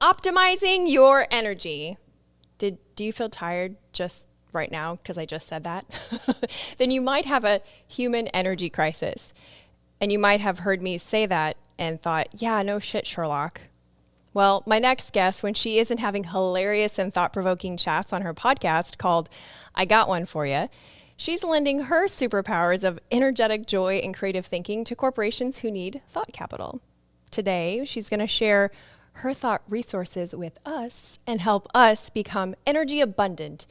Optimizing your energy. Do you feel tired just right now because I just said that? Then you might have a human energy crisis. And you might have heard me say that and thought, yeah, no shit, Sherlock. Well, my next guest, when she isn't having hilarious and thought-provoking chats on her podcast called I Got One For You, she's lending her superpowers of energetic joy and creative thinking to corporations who need thought capital. Today, she's going to share her thought resources with us and help us become energy abundant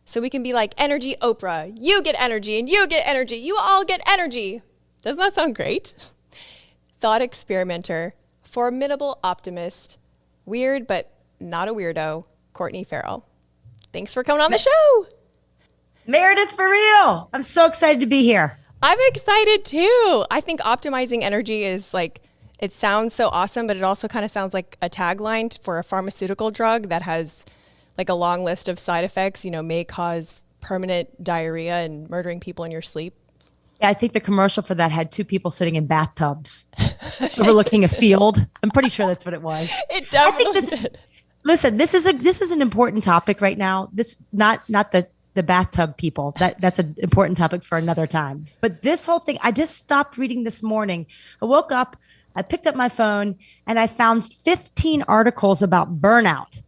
so we can be like Energy Oprah. You get energy and you get energy. You all get energy. Doesn't that sound great? Thought experimenter, formidable optimist, weird but not a weirdo, Courtney Ferrell. Thanks for coming on the show. Meredith, for real. I'm so excited to be here. I'm excited too. I think optimizing energy is like, it sounds so awesome, but it also kind of sounds like a tagline for a pharmaceutical drug that has like a long list of side effects, may cause permanent diarrhea and murdering people in your sleep. Yeah, I think the commercial for that had two people sitting in bathtubs overlooking a field. I'm pretty sure that's what it was. It definitely did. Listen, this is an important topic right now. This not the bathtub people. That's an important topic for another time. But this whole thing, I just stopped reading this morning. I woke up, I picked up my phone, and I found 15 articles about burnout.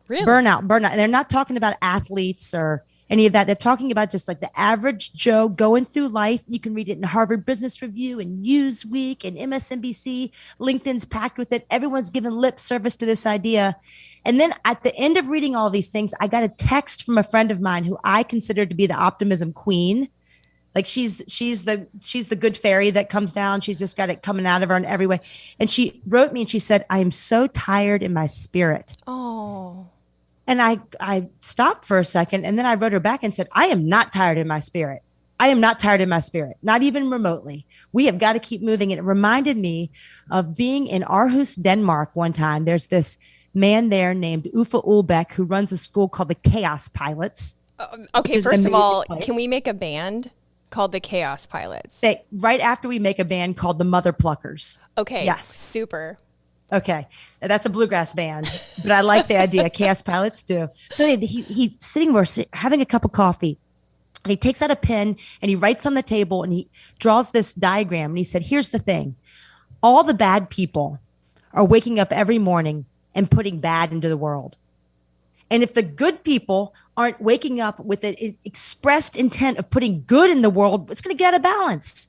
Really? Burnout. And they're not talking about athletes or any of that. They're talking about just like the average Joe going through life. You can read it in Harvard Business Review and Newsweek and MSNBC. LinkedIn's packed with it. Everyone's given lip service to this idea. And then at the end of reading all these things, I got a text from a friend of mine who I consider to be the optimism queen. Like she's the good fairy that comes down. She's just got it coming out of her in every way. And she wrote me and she said, I am so tired in my spirit. Oh. And I stopped for a second and then I wrote her back and said, I am not tired in my spirit. I am not tired in my spirit, not even remotely. We have got to keep moving. And it reminded me of being in Aarhus, Denmark one time. There's this man there named Uffe Ulbeck who runs a school called the Chaos Pilots. Okay, first of all, can we make a band called the Chaos Pilots? Right after we make a band called the Mother Pluckers. Okay, yes. Super. Okay, that's a bluegrass band, but I like the idea. Chaos Pilots do. So he's sitting there having a cup of coffee, and he takes out a pen and he writes on the table and he draws this diagram. And he said, here's the thing. All the bad people are waking up every morning and putting bad into the world. And if the good people aren't waking up with an expressed intent of putting good in the world, it's going to get out of balance.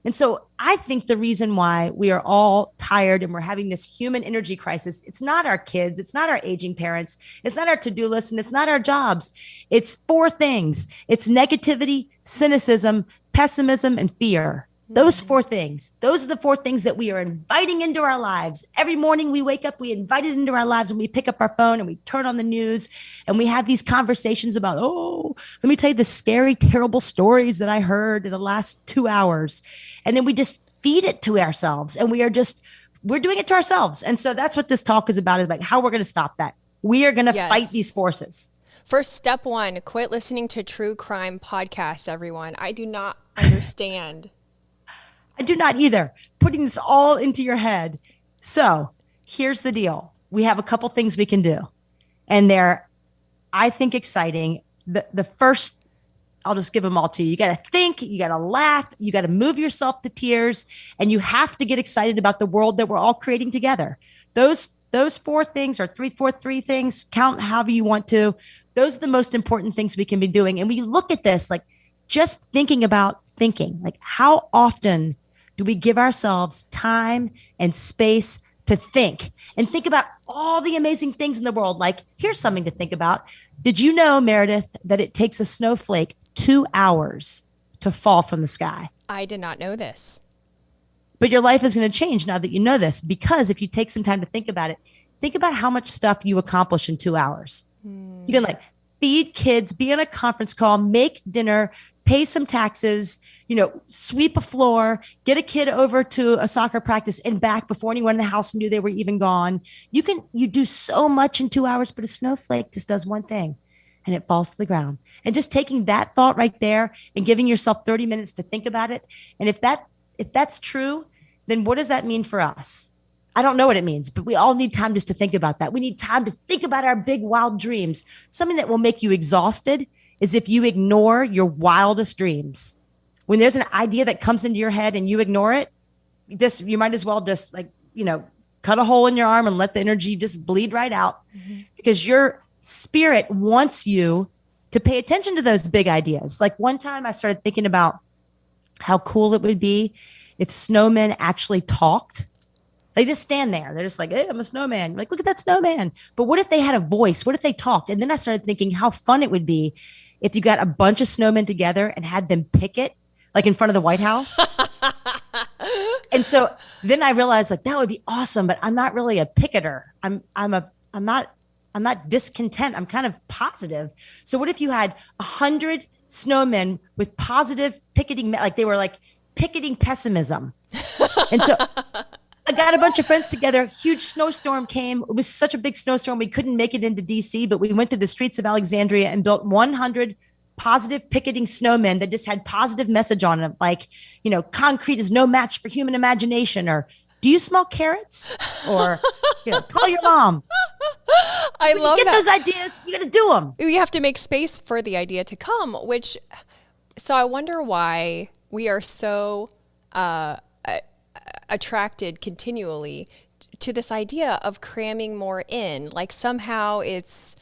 And so I think the reason why we are all tired and we're having this human energy crisis, it's not our kids, it's not our aging parents, it's not our to-do list, and it's not our jobs. It's four things. It's negativity, cynicism, pessimism, and fear. Those four things. Those are the four things that we are inviting into our lives. Every morning we wake up, we invite it into our lives when we pick up our phone and we turn on the news and we have these conversations about, let me tell you the scary, terrible stories that I heard in the last 2 hours. And then we just feed it to ourselves and we're doing it to ourselves. And so that's what this talk is about how we're going to stop that. We are going to fight these forces. First, step one, quit listening to true crime podcasts, everyone. I do not understand. I do not either. Putting this all into your head. So here's the deal. We have a couple things we can do. And they're, I think, exciting. The first, I'll just give them all to you. You got to think, you got to laugh, you got to move yourself to tears, and you have to get excited about the world that we're all creating together. Those four things or three things, count however you want to. Those are the most important things we can be doing. And we look at this like just thinking about thinking, like how often do we give ourselves time and space to think and think about all the amazing things in the world? Like, here's something to think about. Did you know, Meredith, that it takes a snowflake 2 hours to fall from the sky? I did not know this. But your life is going to change now that you know this, because if you take some time to think about it, think about how much stuff you accomplish in 2 hours. You can feed kids, be on a conference call, make dinner, pay some taxes, sweep a floor, get a kid over to a soccer practice and back before anyone in the house knew they were even gone. You do so much in 2 hours, but a snowflake just does one thing and it falls to the ground. And just taking that thought right there and giving yourself 30 minutes to think about it. And if that's true, then what does that mean for us? I don't know what it means, but we all need time just to think about that. We need time to think about our big, wild dreams. Something that will make you exhausted is if you ignore your wildest dreams. When there's an idea that comes into your head and you ignore it, you might as well just cut a hole in your arm and let the energy just bleed right out, because your spirit wants you to pay attention to those big ideas. Like one time I started thinking about how cool it would be if snowmen actually talked. They just stand there. They're just like, hey, I'm a snowman. Like, look at that snowman. But what if they had a voice? What if they talked? And then I started thinking how fun it would be if you got a bunch of snowmen together and had them picket, like in front of the White House. And so then I realized like that would be awesome, but I'm not really a picketer. I'm not discontent. I'm kind of positive. So what if you had 100 snowmen with positive picketing, like they were like picketing pessimism. And so I got a bunch of friends together. Huge snowstorm came. It was such a big snowstorm. We couldn't make it into DC, but we went to the streets of Alexandria and built 100 positive picketing snowmen that just had positive message on them. Like, concrete is no match for human imagination, or do you smell carrots? Or, call your mom. I love that. Get those ideas. You got to do them. You have to make space for the idea to come, so I wonder why we are so, attracted continually to this idea of cramming more in. Like somehow it's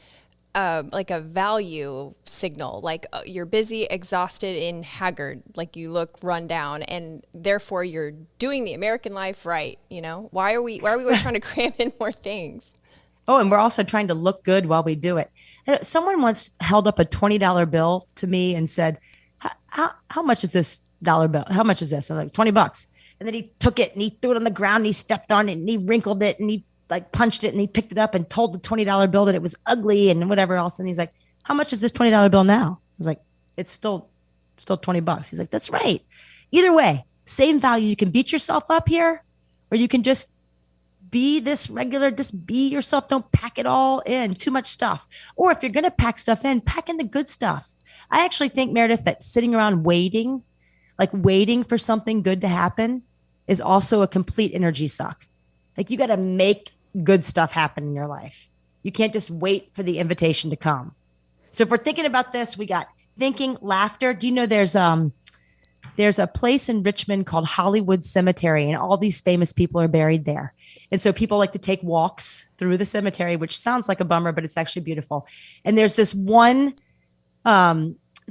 like a value signal, like you're busy, exhausted, and haggard, like you look run down, and therefore you're doing the American life right. Why are we always trying to cram in more things? Oh, and we're also trying to look good while we do it. And someone once held up a $20 bill to me and said, how much is this dollar bill? How much is this? I'm like, $20. And then he took it and he threw it on the ground and he stepped on it and he wrinkled it and he like punched it and he picked it up and told the $20 bill that it was ugly and whatever else. And he's like, how much is this $20 bill now? I was like, it's still $20. He's like, that's right. Either way, same value. You can beat yourself up here, or you can just be this regular, just be yourself. Don't pack it all in, too much stuff. Or if you're going to pack stuff in, pack in the good stuff. I actually think, Meredith, that sitting around waiting for something good to happen is also a complete energy suck. Like you got to make good stuff happen in your life. You can't just wait for the invitation to come. So if we're thinking about this, we got thinking, laughter. Do you know there's a place in Richmond called Hollywood Cemetery, and all these famous people are buried there. And so people like to take walks through the cemetery, which sounds like a bummer, but it's actually beautiful. And there's this one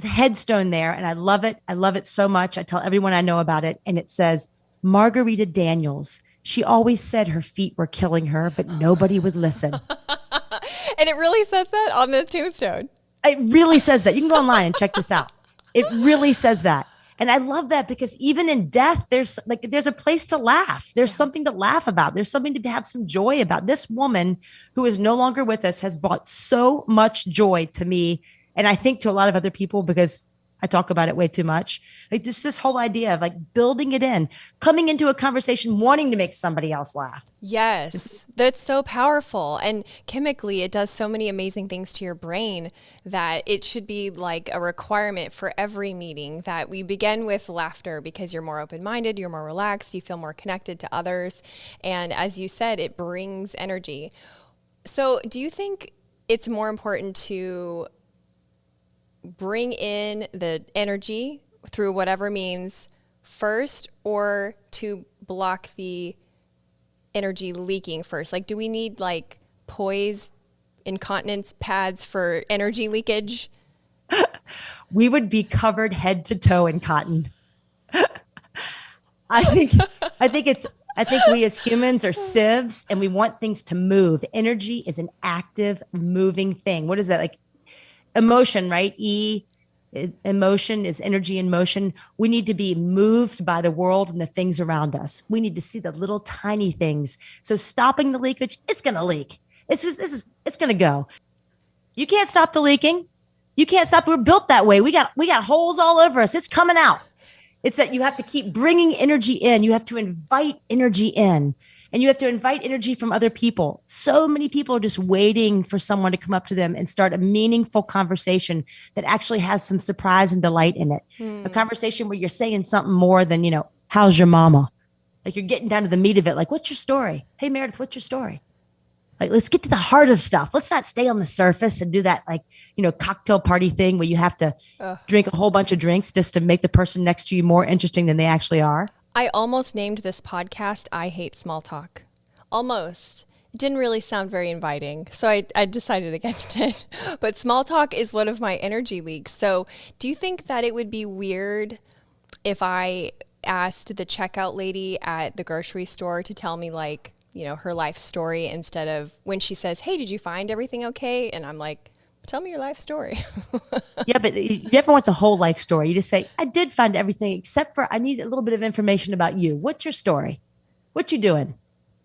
headstone there, and I love it. I love it so much. I tell everyone I know about it. And it says, Margarita Daniels. She always said her feet were killing her, but nobody would listen. And it really says that on the tombstone. It really says that. You can go online and check this out. It really says that. And I love that, because even in death, there's a place to laugh. There's something to laugh about. There's something to have some joy about. This woman who is no longer with us has brought so much joy to me, and I think to a lot of other people, because I talk about it way too much. Like this whole idea of like building it in, coming into a conversation, wanting to make somebody else laugh. Yes, that's so powerful. And chemically, it does so many amazing things to your brain that it should be like a requirement for every meeting that we begin with laughter, because you're more open-minded, you're more relaxed, you feel more connected to others. And as you said, it brings energy. So do you think it's more important to bring in the energy through whatever means first, or to block the energy leaking first? Like, do we need like poise incontinence pads for energy leakage? We would be covered head to toe in cotton. I think we as humans are sieves, and we want things to move. Energy is an active, moving thing. What is that? Like emotion, right? Emotion is energy in motion. We need to be moved by the world and the things around us. We need to see the little tiny things. So stopping the leakage, it's going to leak. It's going to go. You can't stop the leaking. You can't stop. We're built that way. We got holes all over us. It's coming out. It's that you have to keep bringing energy in. You have to invite energy in. And you have to invite energy from other people. So many people are just waiting for someone to come up to them and start a meaningful conversation that actually has some surprise and delight in it. A conversation where you're saying something more than, how's your mama? Like you're getting down to the meat of it. Like, what's your story? Hey, Meredith, what's your story? Like, let's get to the heart of stuff. Let's not stay on the surface and do that, like, cocktail party thing where you have to drink a whole bunch of drinks just to make the person next to you more interesting than they actually are. I almost named this podcast I Hate Small Talk. Almost. It didn't really sound very inviting, so I decided against it. But small talk is one of my energy leaks. So do you think that it would be weird if I asked the checkout lady at the grocery store to tell me, like, her life story instead of when she says, hey, did you find everything okay? And I'm like, tell me your life story. Yeah, but you never want the whole life story. You just say, I did find everything except for I need a little bit of information about you. What's your story? What you doing?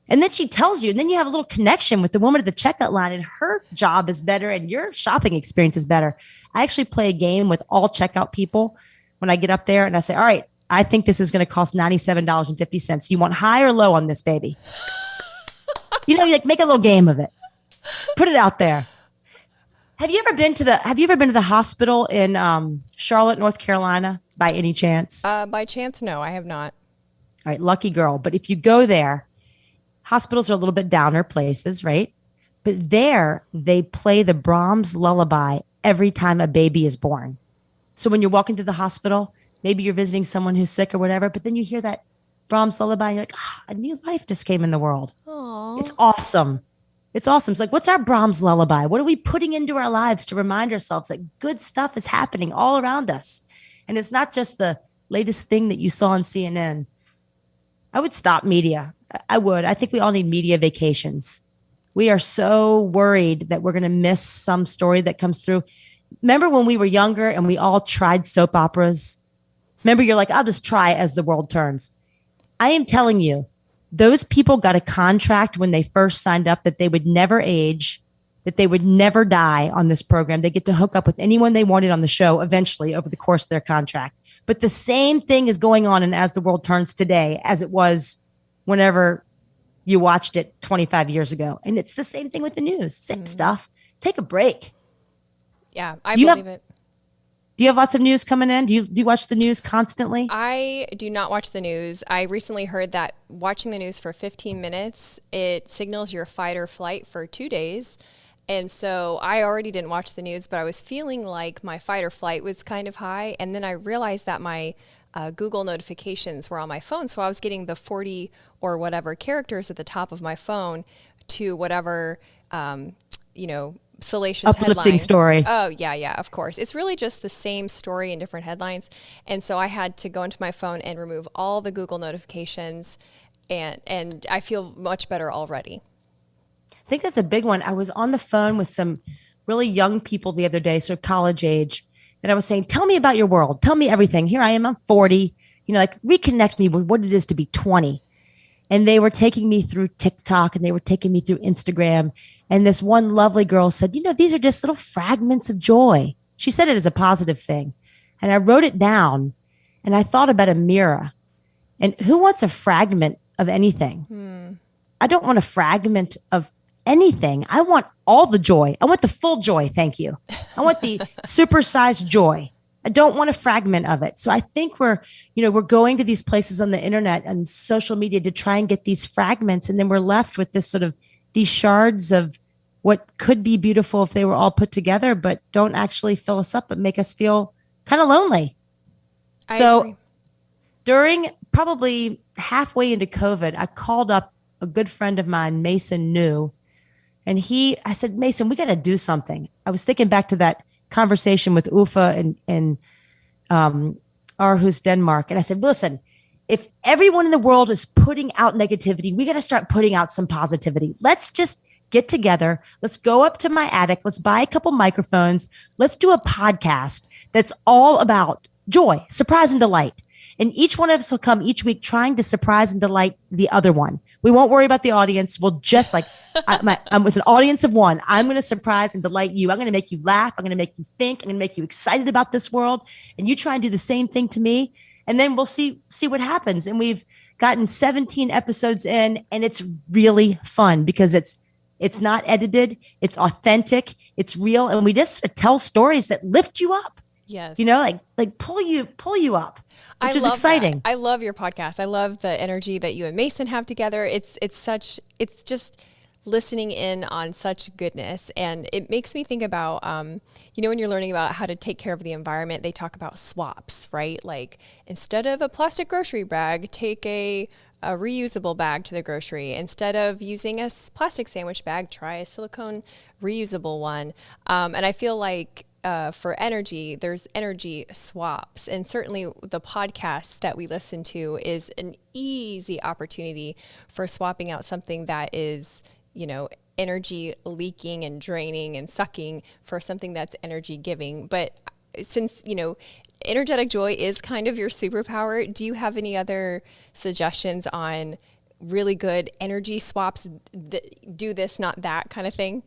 And then she tells you, and then you have a little connection with the woman at the checkout line, and her job is better and your shopping experience is better. I actually play a game with all checkout people when I get up there and I say, all right, I think this is going to cost $97.50. You want high or low on this, baby? You like make a little game of it. Put it out there. Have you ever been to the hospital in Charlotte, North Carolina by any chance? By chance, no, I have not. All right, lucky girl. But if you go there, hospitals are a little bit downer places, right? But there they play the Brahms Lullaby every time a baby is born. So when you're walking through the hospital, maybe you're visiting someone who's sick or whatever, but then you hear that Brahms Lullaby and you're like, a new life just came in the world. Aww. It's awesome. It's awesome. It's like, what's our Brahms Lullaby? What are we putting into our lives to remind ourselves that good stuff is happening all around us? And it's not just the latest thing that you saw on CNN. I would stop media. I would. I think we all need media vacations. We are so worried that we're going to miss some story that comes through. Remember when we were younger and we all tried soap operas? Remember, you're like, I'll just try As the World Turns. I am telling you, those people got a contract when they first signed up that they would never age, that they would never die on this program. They get to hook up with anyone they wanted on the show eventually over the course of their contract. But the same thing is going on in As the World Turns today as it was whenever you watched it 25 years ago. And it's the same thing with the news. Same stuff. Take a break. Yeah, I believe it. Do you have lots of news coming in? Do you watch the news constantly? I do not watch the news. I recently heard that watching the news for 15 minutes, it signals your fight or flight for 2 days. And so I already didn't watch the news, but I was feeling like my fight or flight was kind of high. And then I realized that my Google notifications were on my phone. So I was getting the 40 or whatever characters at the top of my phone to whatever, salacious uplifting headline. Story. Oh, yeah, of course. It's really just the same story in different headlines. And so I had to go into my phone and remove all the Google notifications, and I feel much better already. I think that's a big one. I was on the phone with some really young people the other day, so college age, and I was saying, tell me about your world. Tell me everything. Here I am, I'm 40, like reconnect me with what it is to be 20. And they were taking me through TikTok and they were taking me through Instagram. And this one lovely girl said, these are just little fragments of joy. She said it as a positive thing. And I wrote it down and I thought about a mirror. And who wants a fragment of anything? I don't want a fragment of anything. I want all the joy. I want the full joy. Thank you. I want the supersized joy. I don't want a fragment of it. So I think we're going to these places on the internet and social media to try and get these fragments. And then we're left with this sort of these shards of what could be beautiful if they were all put together, but don't actually fill us up, but make us feel kind of lonely. So agree. During probably halfway into COVID, I called up a good friend of mine, Mason New, and I said, Mason, we got to do something. I was thinking back to that conversation with Ufa in Aarhus, Denmark. And I said, listen, if everyone in the world is putting out negativity, we got to start putting out some positivity. Let's just get together. Let's go up to my attic. Let's buy a couple microphones. Let's do a podcast that's all about joy, surprise, and delight. And each one of us will come each week trying to surprise and delight the other one. We won't worry about the audience. We'll just I'm with an audience of one. I'm going to surprise and delight you. I'm going to make you laugh. I'm going to make you think. I'm going to make you excited about this world. And you try and do the same thing to me. And then we'll see what happens. And we've gotten 17 episodes in, and it's really fun because it's not edited. It's authentic. It's real. And we just tell stories that lift you up. Yes. Like pull you up, which is exciting. That. I love your podcast. I love the energy that you and Mason have together. It's just listening in on such goodness. And it makes me think about, when you're learning about how to take care of the environment, they talk about swaps, right? Like instead of a plastic grocery bag, take a reusable bag to the grocery. Instead of using a plastic sandwich bag, try a silicone reusable one. And I feel like for energy, there's energy swaps. And certainly the podcast that we listen to is an easy opportunity for swapping out something that is, energy leaking and draining and sucking for something that's energy giving. But since, energetic joy is kind of your superpower, do you have any other suggestions on really good energy swaps that do this, not that kind of thing?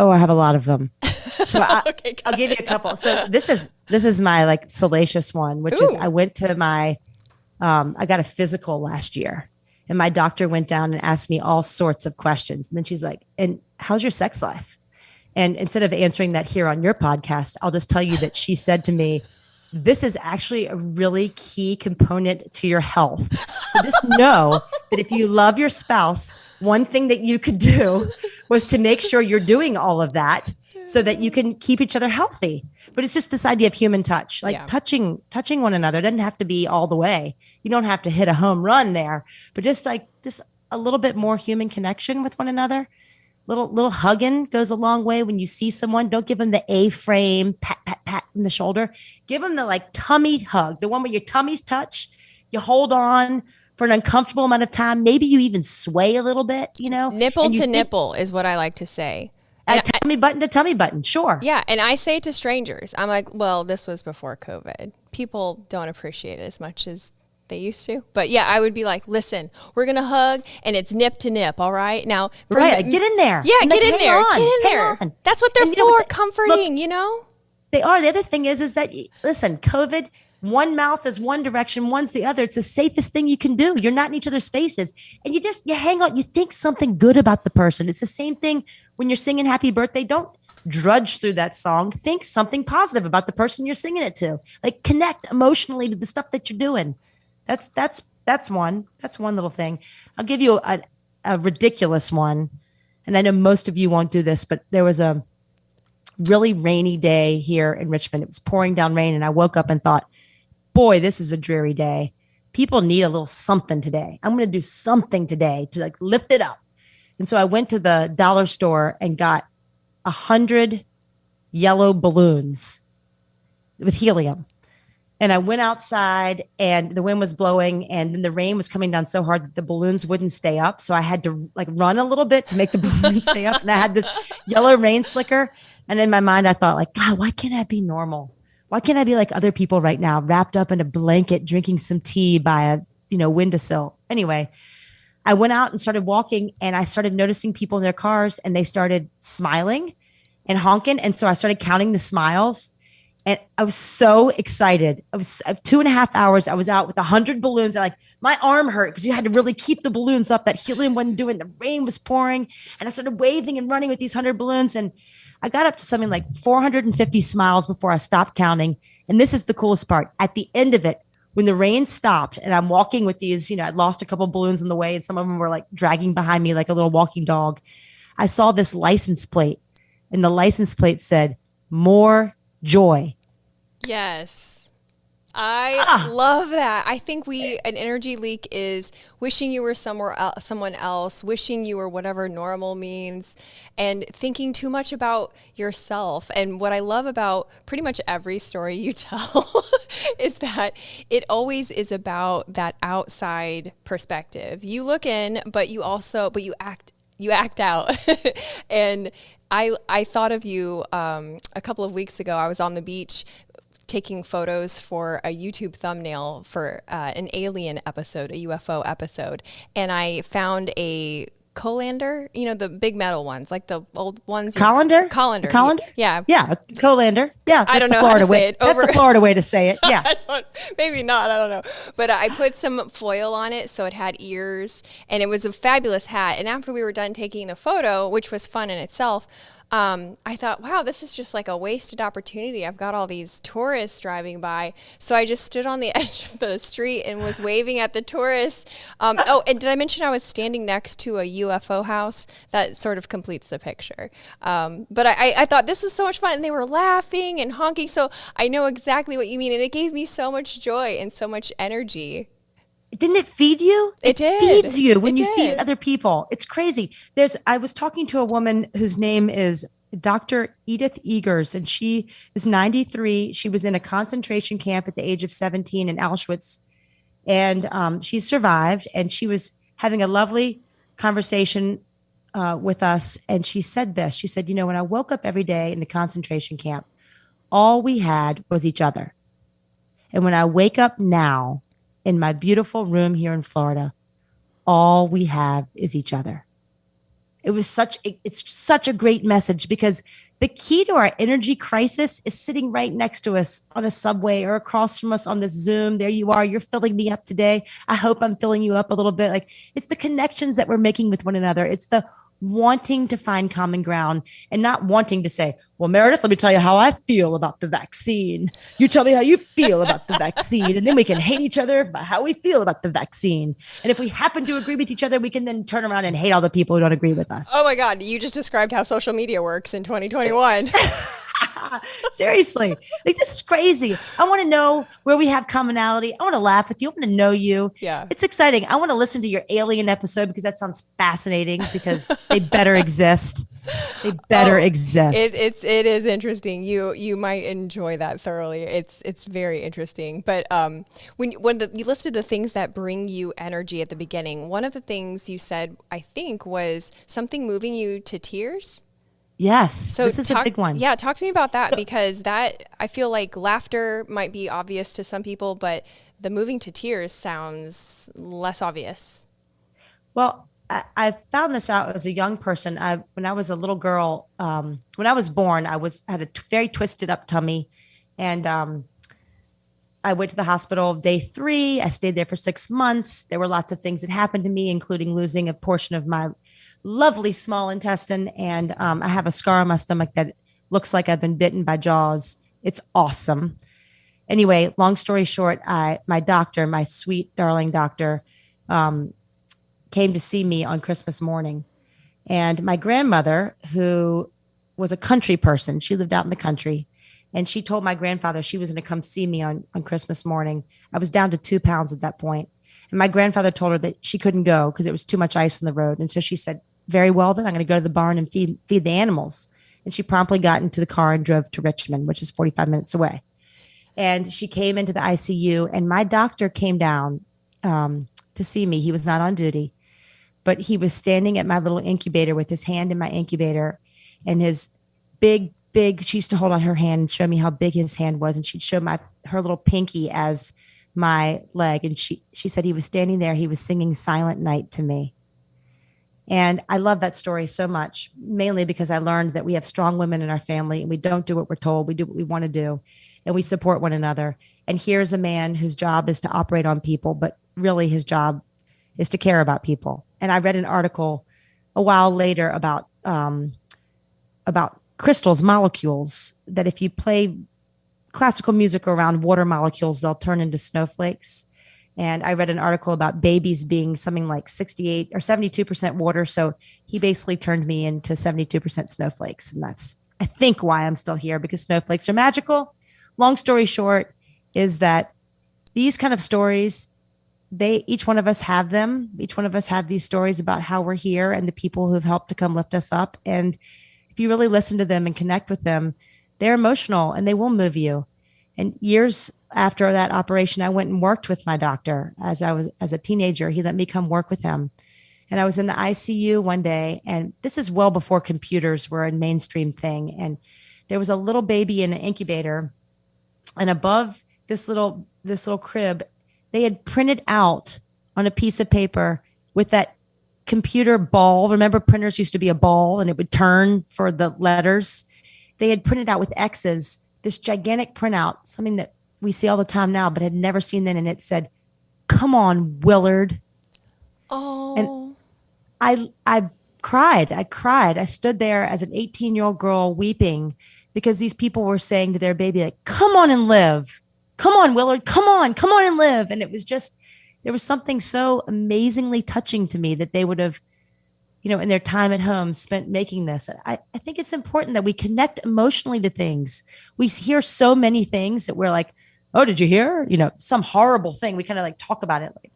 Oh, I have a lot of them. So I'll give you a it. couple. So this is my like salacious one, which is I went to my, I got a physical last year, and my doctor went down and asked me all sorts of questions. And then she's like, and how's your sex life? And instead of answering that here on your podcast, I'll just tell you that she said to me, this is actually a really key component to your health. So just know that if you love your spouse, one thing that you could do was to make sure you're doing all of that so that you can keep each other healthy. But it's just this idea of human touch, like touching one another. It doesn't have to be all the way. You don't have to hit a home run there, but just a little bit more human connection with one another. Little hugging goes a long way. When you see someone, don't give them the A-frame, pat in the shoulder. Give them the like tummy hug, the one where your tummies touch. You hold on for an uncomfortable amount of time. Maybe you even sway a little bit, Nipple to nipple is what I like to say. Tummy button to tummy button, sure. Yeah, and I say it to strangers. I'm like, well, this was before COVID. People don't appreciate it as much as they used to. But yeah, I would be like, listen, we're going to hug and it's nip to nip, all right? Now, get in there. Yeah, get in there. Get in there. That's what they're for, comforting, They are. The other thing is that, listen, COVID, one mouth is one direction, one's the other. It's the safest thing you can do. You're not in each other's faces. And you hang out, you think something good about the person. It's the same thing when you're singing happy birthday. Don't drudge through that song. Think something positive about the person you're singing it to. Like connect emotionally to the stuff that you're doing. That's one little thing. I'll give you a ridiculous one. And I know most of you won't do this, but there was a really rainy day here in Richmond. It was pouring down rain, and I woke up and thought, boy, this is a dreary day. People need a little something today. I'm going to do something today to like lift it up. And so I went to the dollar store and got 100 yellow balloons with helium. And I went outside, and the wind was blowing, and then the rain was coming down so hard that the balloons wouldn't stay up. So I had to like run a little bit to make the balloons stay up. And I had this yellow rain slicker. And in my mind, I thought like, God, why can't I be normal? Why can't I be like other people right now, wrapped up in a blanket, drinking some tea by a windowsill? Anyway, I went out and started walking, and I started noticing people in their cars, and they started smiling and honking. And so I started counting the smiles, and I was so excited. I was 2.5 hours. I was out with 100 balloons. My arm hurt because you had to really keep the balloons up. That helium wasn't doing. The rain was pouring, and I started waving and running with these 100 balloons. And I got up to something like 450 smiles before I stopped counting. And this is the coolest part. At the end of it, when the rain stopped and I'm walking with these, I'd lost a couple of balloons on the way, and some of them were like dragging behind me like a little walking dog. I saw this license plate, and the license plate said, "More joy." Yes. I love that. I think an energy leak is wishing you were someone else, wishing you were whatever normal means, and thinking too much about yourself. And what I love about pretty much every story you tell is that it always is about that outside perspective. You look in, but you act out. And I thought of you a couple of weeks ago. I was on the beach taking photos for a YouTube thumbnail for an alien episode, a UFO episode. And I found a colander, the big metal ones, like the old ones. Colander? Colander. Yeah. Yeah, a colander. Yeah. I don't know how to say it. That's the Florida way to say it. Yeah. Maybe not. I don't know. But I put some foil on it so it had ears, and it was a fabulous hat. And after we were done taking the photo, which was fun in itself, I thought, wow, this is just like a wasted opportunity. I've got all these tourists driving by. So I just stood on the edge of the street and was waving at the tourists. Oh, and did I mention I was standing next to a UFO house? That sort of completes the picture. But I thought this was so much fun, and they were laughing and honking. So I know exactly what you mean. And it gave me so much joy and so much energy. Didn't it feed you? It did. Feeds you when It you feed did. other people. It's crazy. I was talking to a woman whose name is Dr. Edith Egers, and she is 93. She was in a concentration camp at the age of 17 in Auschwitz, and she survived. And she was having a lovely conversation with us. And she said this. She said, when I woke up every day in the concentration camp, all we had was each other. And when I wake up now, in my beautiful room here in Florida, all we have is each other. It's such a great message, because the key to our energy crisis is sitting right next to us on a subway or across from us on this Zoom. There you are. You're filling me up today. I hope I'm filling you up a little bit. Like, it's the connections that we're making with one another. It's the wanting to find common ground and not wanting to say, well, Meredith, let me tell you how I feel about the vaccine. You tell me how you feel about the vaccine. And then we can hate each other about how we feel about the vaccine. And if we happen to agree with each other, we can then turn around and hate all the people who don't agree with us. Oh my God, you just described how social media works in 2021. Seriously, like, this is crazy. I want to know where we have commonality. I want to laugh with you. I want to know you. Yeah. It's exciting. I want to listen to your alien episode, because that sounds fascinating, because they better exist. They better exist. It is interesting. You might enjoy that thoroughly. It's very interesting. But when you listed the things that bring you energy at the beginning, one of the things you said, I think, was something moving you to tears. Yes. So this is a big one. Yeah, talk to me about that, because that, I feel like laughter might be obvious to some people, but the moving to tears sounds less obvious. Well, I found this out as a young person. When I was a little girl, when I was born, had a very twisted up tummy, and I went to the hospital day 3. I stayed there for 6 months. There were lots of things that happened to me, including losing a portion of my lovely small intestine. And I have a scar on my stomach that looks like I've been bitten by jaws. It's awesome. Anyway, long story short, my doctor, my sweet, darling doctor, came to see me on Christmas morning. And my grandmother, who was a country person, she lived out in the country, and she told my grandfather she was going to come see me on Christmas morning. I was down to 2 pounds at that point. And my grandfather told her that she couldn't go because it was too much ice on the road. And so she said, very well, then I'm going to go to the barn and feed the animals. And she promptly got into the car and drove to Richmond, which is 45 minutes away. And she came into the ICU, and my doctor came down to see me. He was not on duty, but he was standing at my little incubator with his hand in my incubator, and his big, she used to hold on her hand and show me how big his hand was. And she'd show her little pinky as my leg. And she said he was standing there. He was singing Silent Night to me. And I love that story so much, mainly because I learned that we have strong women in our family, and we don't do what we're told. We do what we want to do, and we support one another. And here's a man whose job is to operate on people, but really his job is to care about people. And I read an article a while later about crystals, molecules, that if you play classical music around water molecules, they'll turn into snowflakes. And I read an article about babies being something like 68 or 72% water. So he basically turned me into 72% snowflakes. And that's, I think, why I'm still here, because snowflakes are magical. Long story short is that these kind of stories, each one of us have them. Each one of us have these stories about how we're here and the people who've helped to come lift us up. And if you really listen to them and connect with them, they're emotional and they will move you. And years after that operation, I went and worked with my doctor as a teenager. He let me come work with him. And I was in the ICU one day, and this is well before computers were a mainstream thing. And there was a little baby in an incubator, and above this little crib, they had printed out on a piece of paper with that computer ball. Remember, printers used to be a ball and it would turn for the letters. They had printed out with X's this gigantic printout, something that we see all the time now, but had never seen then. And it said, "Come on, Willard." Oh. And I cried. I cried. I stood there as an 18-year-old girl weeping because these people were saying to their baby, like, come on and live. Come on, Willard. Come on and live. And it was just, there was something so amazingly touching to me that they would have, in their time at home spent making this. I think it's important that we connect emotionally to things. We hear so many things that we're like, oh, did you hear? Some horrible thing. We kind of like talk about it like,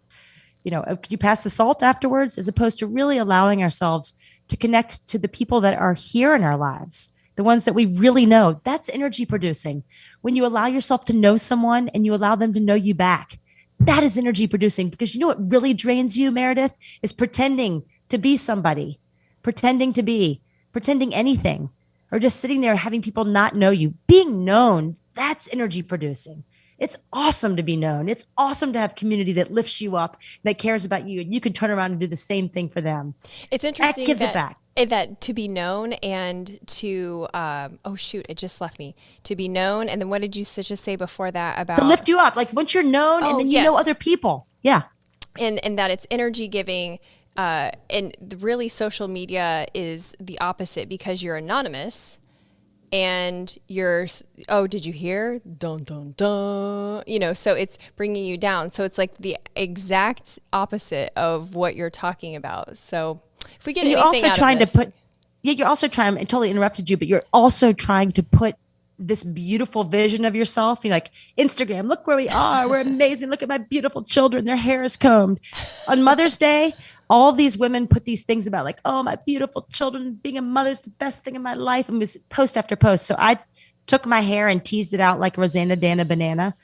could you pass the salt afterwards? As opposed to really allowing ourselves to connect to the people that are here in our lives, the ones that we really know. That's energy producing. When you allow yourself to know someone and you allow them to know you back, that is energy producing, because what really drains you, Meredith, is pretending to be somebody, pretending anything, or just sitting there having people not know you. Being known, that's energy producing. It's awesome to be known. It's awesome to have community that lifts you up, that cares about you, and you can turn around and do the same thing for them. It's interesting that gives it back. That to be known and to, it just left me. To be known, and then what did you just say before that about? To lift you up. Like once you're known and then you know other people. Yeah. And that it's energy giving. And really social media is the opposite, because you're anonymous. And you're, oh, did you hear? Dun, dun, dun. So it's bringing you down. So it's like the exact opposite of what you're talking about. So if we get anything out of this. You're also trying, I totally interrupted you, but you're also trying to put this beautiful vision of yourself. You're like, Instagram, look where we are. We're amazing. Look at my beautiful children. Their hair is combed. On Mother's Day, all these women put these things about like, oh, my beautiful children, being a mother's the best thing in my life. And was post after post. So I took my hair and teased it out like Rosanna Dana Banana,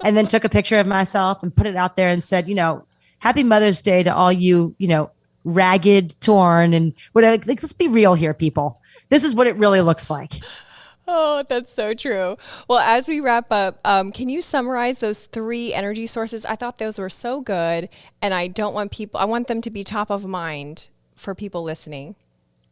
and then took a picture of myself and put it out there and said, happy Mother's Day to all you, ragged, torn, and whatever. Like, let's be real here, people. This is what it really looks like. Oh, that's so true. Well, as we wrap up, can you summarize those 3 energy sources? I thought those were so good, and I want them to be top of mind for people listening.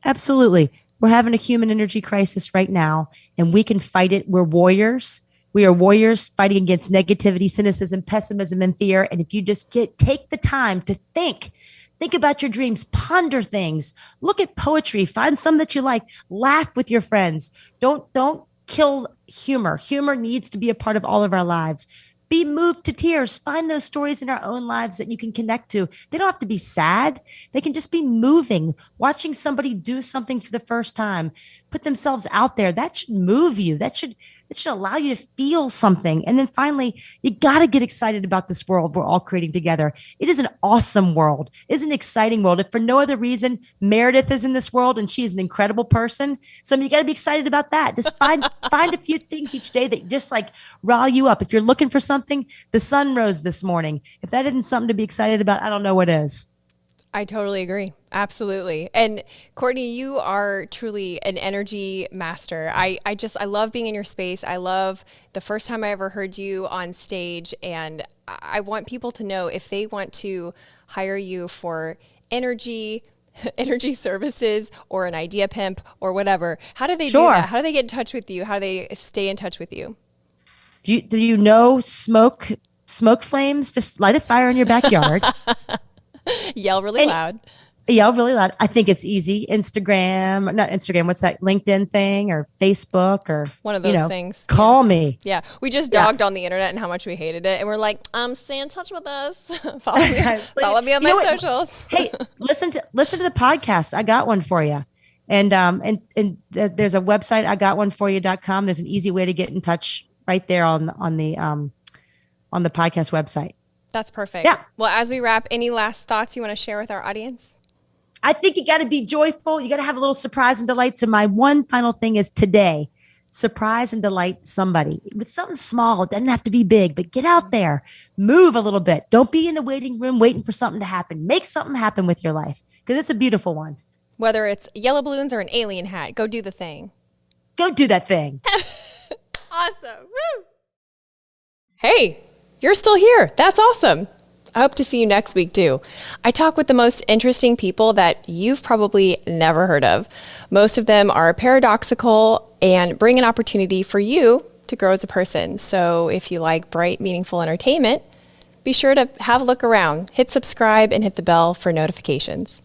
Absolutely. We're having a human energy crisis right now, and we can fight it. We're warriors. We are warriors fighting against negativity, cynicism, pessimism, and fear. And if you just take the time to think about your dreams, ponder things, look at poetry, find some that you like, laugh with your friends. Don't kill humor. Humor needs to be a part of all of our lives. Be moved to tears. Find those stories in our own lives that you can connect to. They don't have to be sad. They can just be moving. Watching somebody do something for the first time, put themselves out there, that should move you. That should allow you to feel something. And then finally, you got to get excited about this world we're all creating together. It is an awesome world. It's an exciting world. If for no other reason, Meredith is in this world and she is an incredible person. So you got to be excited about that. Just find a few things each day that just like rile you up. If you're looking for something, the sun rose this morning. If that isn't something to be excited about, I don't know what is. I totally agree. Absolutely. And Courtney, you are truly an energy master. I love being in your space. I love the first time I ever heard you on stage. And I want people to know, if they want to hire you for energy services or an idea pimp or whatever, how do they do that? How do they get in touch with you? How do they stay in touch with you? Do you know smoke flames? Just light a fire in your backyard. Yell really loud. I think it's easy. Not Instagram. What's that? LinkedIn thing or Facebook or one of those things. Call me. Yeah. We just dogged on the internet and how much we hated it. And we're like, stay in touch with us. Follow me on my socials. Hey, listen to the podcast. I got one for you. And there's a website, IgotOneForYou.com. There's an easy way to get in touch right there on the podcast website. That's perfect. Yeah. Well, as we wrap, any last thoughts you want to share with our audience? I think you got to be joyful. You got to have a little surprise and delight. So my one final thing is today, surprise and delight somebody with something small. It doesn't have to be big, but get out there, move a little bit. Don't be in the waiting room waiting for something to happen. Make something happen with your life, because it's a beautiful one. Whether it's yellow balloons or an alien hat, go do the thing. Go do that thing. Awesome. Woo. Hey, you're still here. That's awesome. I hope to see you next week too. I talk with the most interesting people that you've probably never heard of. Most of them are paradoxical and bring an opportunity for you to grow as a person. So if you like bright, meaningful entertainment, be sure to have a look around, hit subscribe, and hit the bell for notifications.